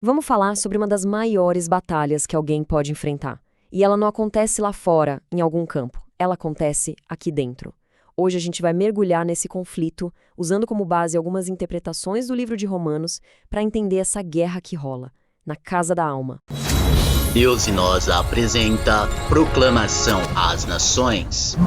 Vamos falar sobre uma das maiores batalhas que alguém pode enfrentar. E ela não acontece lá fora, em algum campo. Ela acontece aqui dentro. Hoje a gente vai mergulhar nesse conflito, usando como base algumas interpretações do livro de Romanos para entender essa guerra que rola na casa da alma. Deus em Nós apresenta Proclamação às Nações.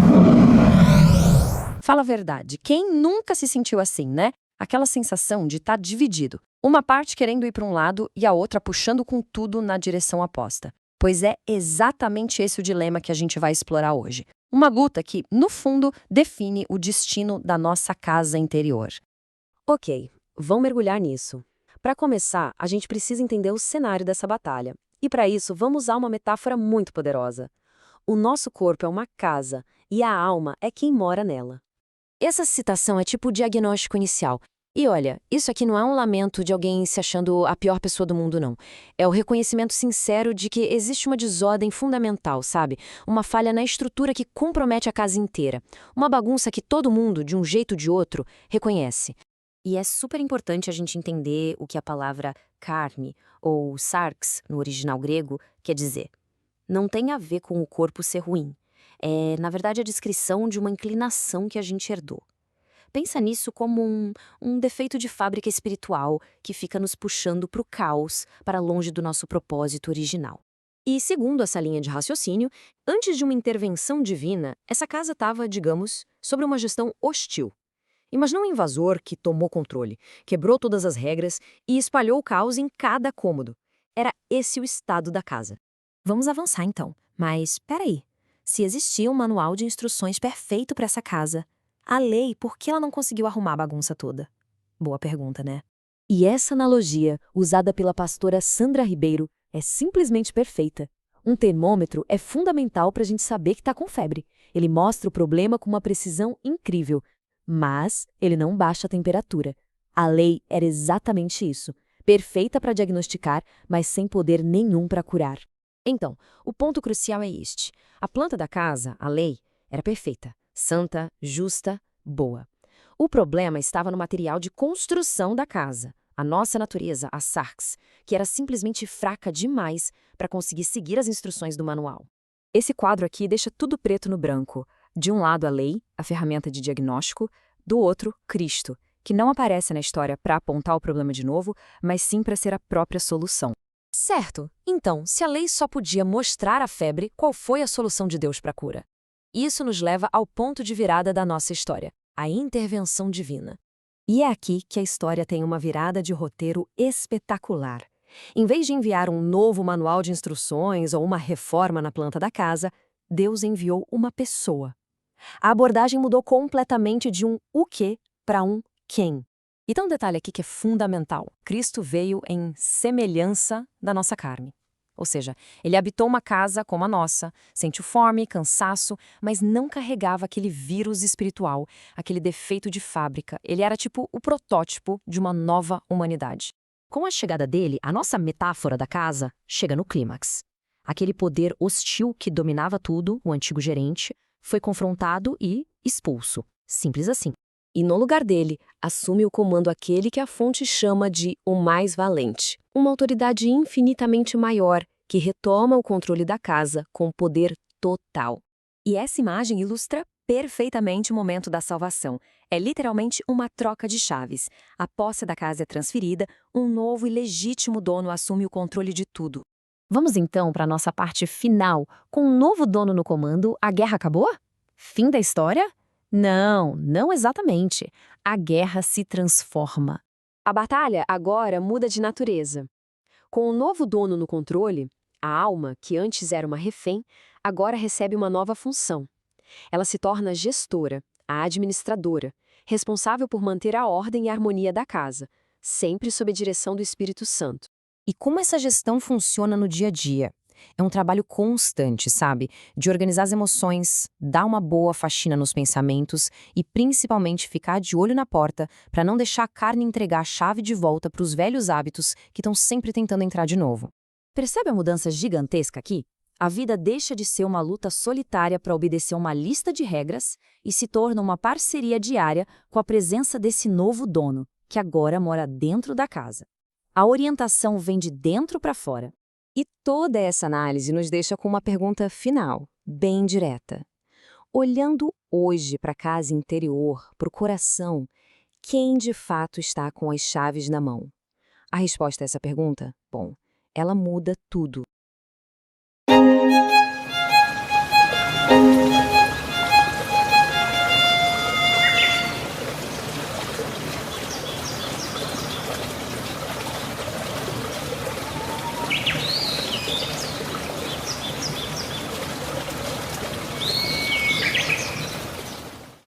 Fala a verdade, quem nunca se sentiu assim, né? Aquela sensação de estar dividido. Uma parte querendo ir para um lado e a outra puxando com tudo na direção oposta. Pois é exatamente esse o dilema que a gente vai explorar hoje. Uma luta que, no fundo, define o destino da nossa casa interior. Ok, vamos mergulhar nisso. Para começar, a gente precisa entender o cenário dessa batalha. E para isso, vamos usar uma metáfora muito poderosa. O nosso corpo é uma casa e a alma é quem mora nela. Essa citação é tipo o diagnóstico inicial. E olha, isso aqui não é um lamento de alguém se achando a pior pessoa do mundo, não. É o reconhecimento sincero de que existe uma desordem fundamental, sabe? Uma falha na estrutura que compromete a casa inteira. Uma bagunça que todo mundo, de um jeito ou de outro, reconhece. E é super importante a gente entender o que a palavra carne, ou sarx, no original grego, quer dizer. Não tem a ver com o corpo ser ruim. É, na verdade, a descrição de uma inclinação que a gente herdou. Pensa nisso como um defeito de fábrica espiritual que fica nos puxando para o caos, para longe do nosso propósito original. E, segundo essa linha de raciocínio, antes de uma intervenção divina, essa casa estava, digamos, sob uma gestão hostil. Imagina um invasor que tomou controle, quebrou todas as regras e espalhou o caos em cada cômodo. Era esse o estado da casa. Vamos avançar então. Mas, peraí. Se existia um manual de instruções perfeito para essa casa, a lei, por que ela não conseguiu arrumar a bagunça toda? Boa pergunta, né? E essa analogia, usada pela pastora Sandra Ribeiro, é simplesmente perfeita. Um termômetro é fundamental para a gente saber que está com febre. Ele mostra o problema com uma precisão incrível, mas ele não baixa a temperatura. A lei era exatamente isso, perfeita para diagnosticar, mas sem poder nenhum para curar. Então, o ponto crucial é este. A planta da casa, a lei, era perfeita, santa, justa, boa. O problema estava no material de construção da casa, a nossa natureza, a sarx, que era simplesmente fraca demais para conseguir seguir as instruções do manual. Esse quadro aqui deixa tudo preto no branco. De um lado a lei, a ferramenta de diagnóstico, do outro, Cristo, que não aparece na história para apontar o problema de novo, mas sim para ser a própria solução. Certo. Então, se a lei só podia mostrar a febre, qual foi a solução de Deus para a cura? Isso nos leva ao ponto de virada da nossa história, a intervenção divina. E é aqui que a história tem uma virada de roteiro espetacular. Em vez de enviar um novo manual de instruções ou uma reforma na planta da casa, Deus enviou uma pessoa. A abordagem mudou completamente de um o quê para um quem. E tem um detalhe aqui que é fundamental. Cristo veio em semelhança da nossa carne. Ou seja, ele habitou uma casa como a nossa, sentiu fome, cansaço, mas não carregava aquele vírus espiritual, aquele defeito de fábrica. Ele era tipo o protótipo de uma nova humanidade. Com a chegada dele, a nossa metáfora da casa chega no clímax. Aquele poder hostil que dominava tudo, o antigo gerente, foi confrontado e expulso. Simples assim. E no lugar dele, assume o comando aquele que a fonte chama de o mais valente. Uma autoridade infinitamente maior, que retoma o controle da casa com poder total. E essa imagem ilustra perfeitamente o momento da salvação. É literalmente uma troca de chaves. A posse da casa é transferida, um novo e legítimo dono assume o controle de tudo. Vamos então para a nossa parte final. Com um novo dono no comando, a guerra acabou? Fim da história? Não, não exatamente. A guerra se transforma. A batalha agora muda de natureza. Com o novo dono no controle, a alma, que antes era uma refém, agora recebe uma nova função. Ela se torna gestora, a administradora, responsável por manter a ordem e a harmonia da casa, sempre sob a direção do Espírito Santo. E como essa gestão funciona no dia a dia? É um trabalho constante, sabe? De organizar as emoções, dar uma boa faxina nos pensamentos e principalmente ficar de olho na porta para não deixar a carne entregar a chave de volta para os velhos hábitos que estão sempre tentando entrar de novo. Percebe a mudança gigantesca aqui? A vida deixa de ser uma luta solitária para obedecer uma lista de regras e se torna uma parceria diária com a presença desse novo dono, que agora mora dentro da casa. A orientação vem de dentro para fora. E toda essa análise nos deixa com uma pergunta final, bem direta. Olhando hoje para a casa interior, para o coração, quem de fato está com as chaves na mão? A resposta a essa pergunta? Bom, ela muda tudo.